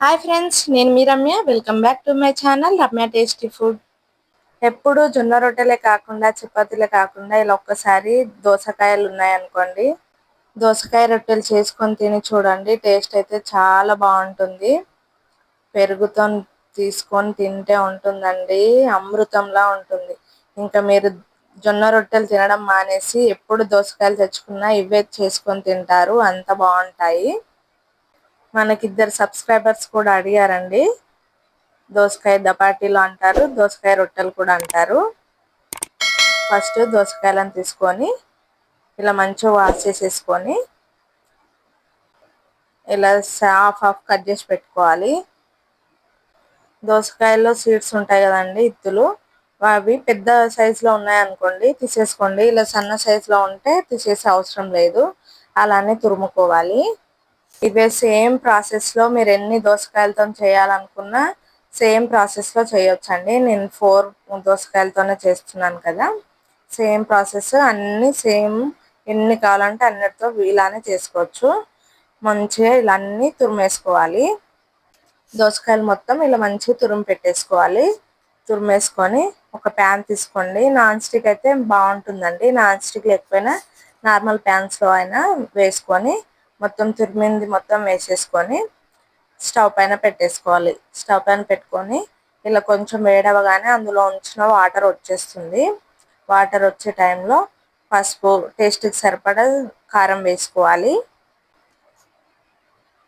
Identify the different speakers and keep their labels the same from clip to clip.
Speaker 1: Hi friends, నేను మీ Ramya. Welcome back to my channel Ramya tasty food. ఎప్పుడు జొన్న రొట్టెలే కాకుండా చపాతీలే కాకుండా ఇలా ఒక్కసారి దోసకాయలు ఉన్నాయనుకోండి, దోసకాయ రొట్టెలు చేసుకొని తిని చూడండి. టేస్ట్ అయితే చాలా బాగుంటుంది. పెరుగుతో తీసుకొని తింటే ఉంటుందండి, అమృతంలా ఉంటుంది. ఇంకా మీరు జొన్న రొట్టెలు తినడం మానేసి ఎప్పుడు దోసకాయలు తెచ్చుకున్నా ఇవే చేసుకొని తింటారు, అంత బాగుంటాయి. మనకిద్దరు సబ్స్క్రైబర్స్ కూడా అడిగారండి, దోసకాయ దపాటీలు అంటారు, దోసకాయ రొట్టెలు కూడా అంటారు. ఫస్ట్ దోసకాయలను తీసుకొని ఇలా మంచిగా వాష్ చేసేసుకొని ఇలా హాఫ్ కట్ చేసి పెట్టుకోవాలి. దోసకాయల్లో సీడ్స్ ఉంటాయి కదండి, ఇత్తులు, అవి పెద్ద సైజులో ఉన్నాయనుకోండి తీసేసుకోండి. ఇలా సన్న సైజులో ఉంటే తీసేసే అవసరం లేదు, అలానే తురుముకోవాలి. ఇవే సేమ్ ప్రాసెస్లో మీరు ఎన్ని దోసకాయలతో చేయాలనుకున్నా సేమ్ ప్రాసెస్లో చేయొచ్చండి. నేను 4 దోసకాయలతోనే చేస్తున్నాను కదా, సేమ్ ప్రాసెస్ అన్నీ సేమ్. ఎన్ని కావాలంటే అన్నిటితో ఇలానే చేసుకోవచ్చు. మంచిగా ఇలా అన్నీ తురిమేసుకోవాలి. దోసకాయలు మొత్తం ఇలా మంచిగా తురుము పెట్టేసుకోవాలి. తురిమేసుకొని ఒక ప్యాన్ తీసుకోండి. నాన్ స్టిక్ అయితే బాగుంటుందండి, నాన్ స్టిక్ లేకపోయినా నార్మల్ ప్యాన్స్లో అయినా వేసుకొని మొత్తం తురిమింది మొత్తం వేసేసుకొని స్టవ్ పైన పెట్టేసుకోవాలి. స్టవ్ పైన పెట్టుకొని ఇలా కొంచెం వేడవగానే అందులో ఉంచిన వాటర్ వచ్చేస్తుంది. వాటర్ వచ్చే టైంలో పసుపు, టేస్ట్కి సరిపడా కారం వేసుకోవాలి.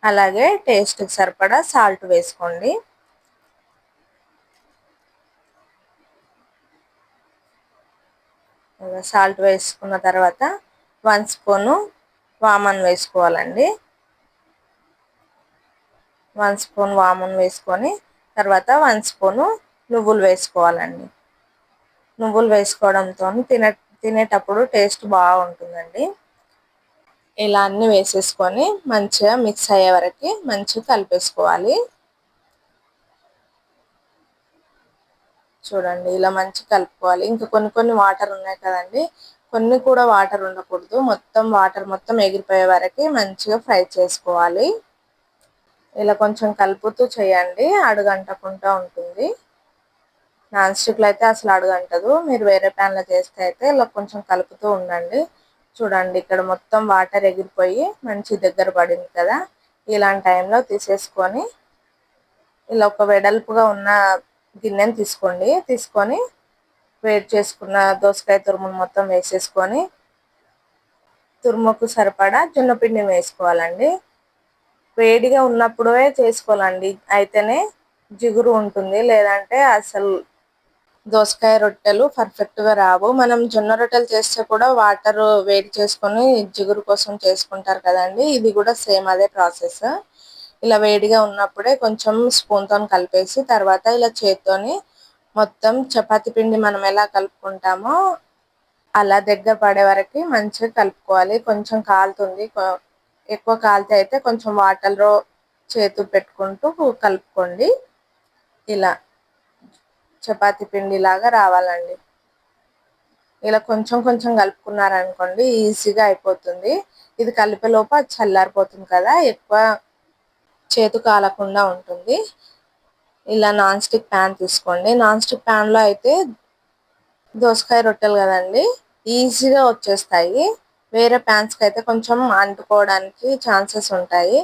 Speaker 1: అలాగే టేస్ట్కి సరిపడా సాల్ట్ వేసుకోండి. సాల్ట్ వేసుకున్న తర్వాత 1 స్పూను వామన్ వేసుకోవాలండి. 1 స్పూన్ వామన్ వేసుకొని తర్వాత 1 స్పూను నువ్వులు వేసుకోవాలండి. నువ్వులు వేసుకోవడంతో తినేటప్పుడు టేస్ట్ బాగుంటుందండి. ఇలా అన్నీ వేసేసుకొని మంచిగా మిక్స్ అయ్యే వరకు మంచిగా కలిపేసుకోవాలి. చూడండి, ఇలా మంచిగా కలుపుకోవాలి. ఇంకా కొన్ని వాటర్ ఉన్నాయి కదండి, కొన్ని కూడా వాటర్ ఉండకూడదు, మొత్తం వాటర్ మొత్తం ఎగిరిపోయే వరకు మంచిగా ఫ్రై చేసుకోవాలి. ఇలా కొంచెం కలుపుతూ చేయండి, అడుగంటకుండా ఉంటుంది. నాన్ స్టిక్లో అయితే అసలు అడుగంటదు. మీరు వేరే ప్యాన్లో చేస్తే అయితే ఇలా కొంచెం కలుపుతూ ఉండండి. చూడండి, ఇక్కడ మొత్తం వాటర్ ఎగిరిపోయి మంచి దగ్గర పడింది కదా. ఇలాంటి టైంలో తీసేసుకొని ఇలా ఒక వెడల్పుగా ఉన్న గిన్నెని తీసుకోండి. తీసుకొని వేడి చేసుకున్న దోసకాయ తురుమును మొత్తం వేసేసుకొని తురుముకు సరిపడా జొన్నపిండి వేసుకోవాలండి. వేడిగా ఉన్నప్పుడే చేసుకోవాలండి, అయితేనే జిగురు ఉంటుంది, లేదంటే అసలు దోసకాయ రొట్టెలు పర్ఫెక్ట్గా రావు. మనం జొన్న రొట్టెలు చేస్తే కూడా వాటర్ వేడి చేసుకొని జిగురు కోసం చేసుకుంటారు కదండి, ఇది కూడా సేమ్ అదే ప్రాసెస్. ఇలా వేడిగా ఉన్నప్పుడే కొంచెం స్పూన్తో కలిపేసి తర్వాత ఇలా చేత్తోని మొత్తం చపాతీ పిండి మనం ఎలా కలుపుకుంటామో అలా దగ్గర పడే వరకు మంచిగా కలుపుకోవాలి. కొంచెం కాలుతుంది, ఎక్కువ కాలితే అయితే కొంచెం వాటర్లో చేతులు పెట్టుకుంటూ కలుపుకోండి. ఇలా చపాతీ పిండి లాగా రావాలండి. ఇలా కొంచెం కొంచెం కలుపుకున్నారనుకోండి ఈజీగా అయిపోతుంది. ఇది కలిపేలోపు అది చల్లారిపోతుంది కదా, ఎక్కువ చేతు కాలకుండా ఉంటుంది. ఇలా నాన్ స్టిక్ ప్యాన్ తీసుకోండి. నాన్ స్టిక్ ప్యాన్లో అయితే దోసకాయ రొట్టెలు కదండి ఈజీగా వచ్చేస్తాయి. వేరే ప్యాన్స్కి అయితే కొంచెం అంటుకోవడానికి ఛాన్సెస్ ఉంటాయి.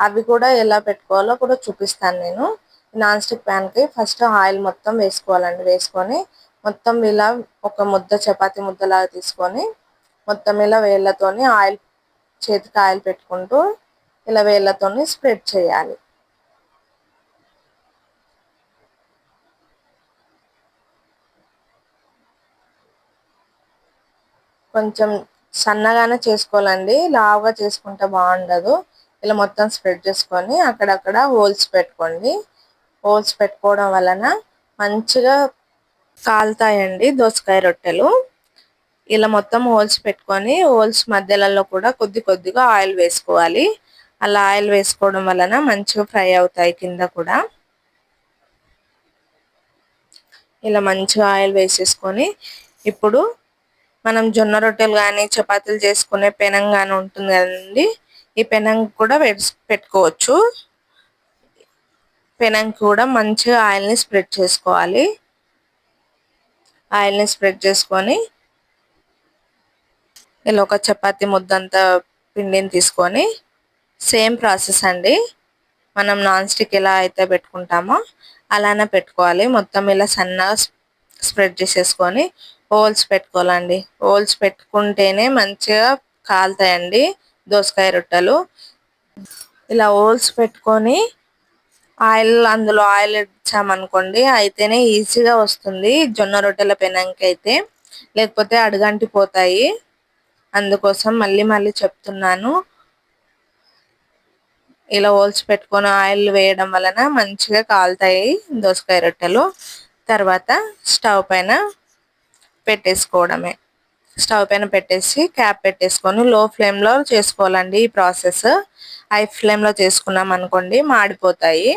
Speaker 1: అవి కూడా ఎలా పెట్టుకోవాలో కూడా చూపిస్తాను నేను. నాన్ స్టిక్ ప్యాన్కి ఫస్ట్ ఆయిల్ మొత్తం వేసుకోవాలండి. వేసుకొని మొత్తం ఇలా ఒక ముద్ద చపాతీ ముద్దలాగా తీసుకొని మొత్తం ఇలా వేళ్ళతోని ఆయిల్, చేతికి ఆయిల్ పెట్టుకుంటూ ఇలా వేళ్ళతోని స్ప్రెడ్ చేయాలి. కొంచెం సన్నగానే చేసుకోవాలండి, లావుగా చేసుకుంటే బాగుండదు. ఇలా మొత్తం స్ప్రెడ్ చేసుకొని అక్కడక్కడ హోల్స్ పెట్టుకోండి. హోల్స్ పెట్టుకోవడం వలన మంచిగా కాలుతాయండి దోసకాయ రొట్టెలు. ఇలా మొత్తం హోల్స్ పెట్టుకొని హోల్స్ మధ్యలలో కూడా కొద్దిగా ఆయిల్ వేసుకోవాలి. అలా ఆయిల్ వేసుకోవడం వలన మంచిగా ఫ్రై అవుతాయి కింద కూడా. ఇలా మంచిగా ఆయిల్ వేసేసుకొని ఇప్పుడు మనం జొన్న రొట్టెలు కానీ చపాతీలు చేసుకునే పెనం కానీ ఉంటుంది కదండి, ఈ పెనం కూడా పెట్టుకోవచ్చు. పెనం కూడా మంచిగా ఆయిల్ని స్ప్రెడ్ చేసుకోవాలి. ఆయిల్ని స్ప్రెడ్ చేసుకొని ఇలా ఒక చపాతీ ముద్దంతా పిండిని తీసుకొని సేమ్ ప్రాసెస్ అండి. మనం నాన్ స్టిక్ ఎలా అయితే పెట్టుకుంటామో అలానే పెట్టుకోవాలి. మొత్తం ఇలా సన్నగా స్ప్రెడ్ చేసేసుకొని హోల్స్ పెట్టుకోవాలండి. హోల్స్ పెట్టుకుంటేనే మంచిగా కాలుతాయండి దోసకాయ రొట్టెలు. ఇలా హోల్స్ పెట్టుకొని అందులో ఆయిల్ ఇచ్చామనుకోండి అయితేనే ఈజీగా వస్తుంది జొన్న రొట్టెల పెనంకి అయితే, లేకపోతే అడుగంటి పోతాయి. అందుకోసం మళ్ళీ మళ్ళీ చెప్తున్నాను. ఇలా హోల్స్ పెట్టుకొని ఆయిల్ వేయడం వలన మంచిగా కాలుతాయి దోసకాయ రొట్టెలు. తర్వాత స్టవ్ పైన పెట్టేసుకోవడమే. స్టవ్ పైన పెట్టేసి క్యాప్ పెట్టేసుకొని లో ఫ్లేమ్లో చేసుకోవాలండి ఈ ప్రాసెస్. హై ఫ్లేమ్లో చేసుకున్నాం అనుకోండి మాడిపోతాయి.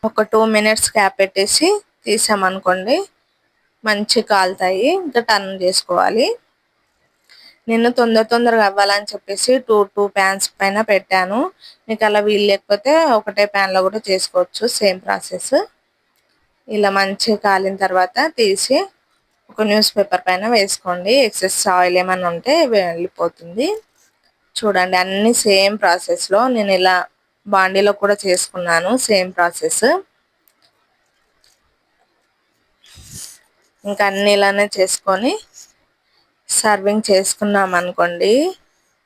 Speaker 1: ఒక 2 మినిట్స్ క్యాప్ పెట్టేసి తీసామనుకోండి మంచి కాలుతాయి. ఇంకా టర్న్ చేసుకోవాలి. నేను తొందరగా అవ్వాలని చెప్పేసి టూ ప్యాన్స్ పైన పెట్టాను. మీకు అలా వీలు లేకపోతే ఒకటే ప్యాన్లో కూడా చేసుకోవచ్చు, సేమ్ ప్రాసెస్. ఇలా మంచిగా కాలిన తర్వాత తీసి ఒక న్యూస్ పేపర్ పైన వేసుకోండి. ఎక్సెస్ ఆయిల్ ఏమైనా ఉంటే వెళ్ళిపోతుంది. చూడండి అన్ని సేమ్ ప్రాసెస్లో నేను ఇలా బాండీలో కూడా చేసుకున్నాను, సేమ్ ప్రాసెస్. ఇంకా అన్ని ఇలానే చేసుకొని సర్వింగ్ చేసుకున్నాం అనుకోండి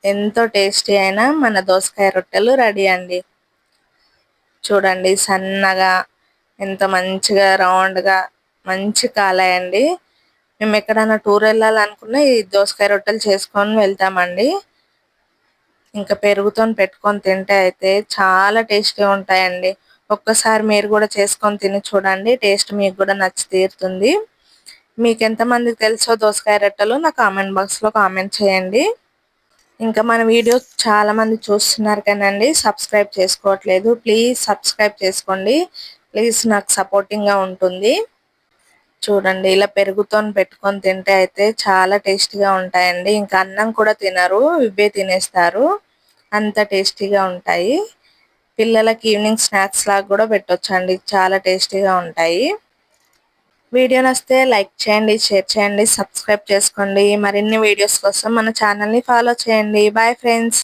Speaker 1: ఎంతో టేస్టీ అయినా మన దోసకాయ రొట్టెలు రెడీ అండి. చూడండి సన్నగా ఎంత మంచిగా రౌండ్గా మంచి కాలాయండి. మేము ఎక్కడైనా టూర్ వెళ్ళాలనుకున్నా ఈ దోసకాయ రొట్టెలు చేసుకొని వెళ్తామండి. ఇంకా పెరుగుతో పెట్టుకొని తింటే అయితే చాలా టేస్టీగా ఉంటాయండి. ఒక్కసారి మీరు కూడా చేసుకొని తిని చూడండి, టేస్ట్ మీకు కూడా నచ్చి తీరుతుంది. మీకు ఎంతమందికి తెలుసో దోసకాయ రొట్టెలు నా కామెంట్ బాక్స్లో కామెంట్ చేయండి. ఇంకా మన వీడియో చాలా మంది చూస్తున్నారు కానండి సబ్స్క్రైబ్ చేసుకోవట్లేదు. ప్లీజ్ సబ్స్క్రైబ్ చేసుకోండి. ప్లీజ్ నాకు సపోర్టింగ్గా ఉంటుంది. చూడండి ఇలా పెరుగుతో పెట్టుకొని తింటే అయితే చాలా టేస్టీగా ఉంటాయండి. ఇంకా అన్నం కూడా తినరు, ఇవే తినేస్తారు, అంత టేస్టీగా ఉంటాయి. పిల్లలకి ఈవినింగ్ స్నాక్స్ లాగా కూడా పెట్టొచ్చండి, చాలా టేస్టీగా ఉంటాయి. వీడియో నచ్చితే లైక్ చేయండి, షేర్ చేయండి, సబ్స్క్రైబ్ చేసుకోండి. మరిన్ని వీడియోస్ కోసం మన ఛానల్ని ఫాలో చేయండి. Bye friends.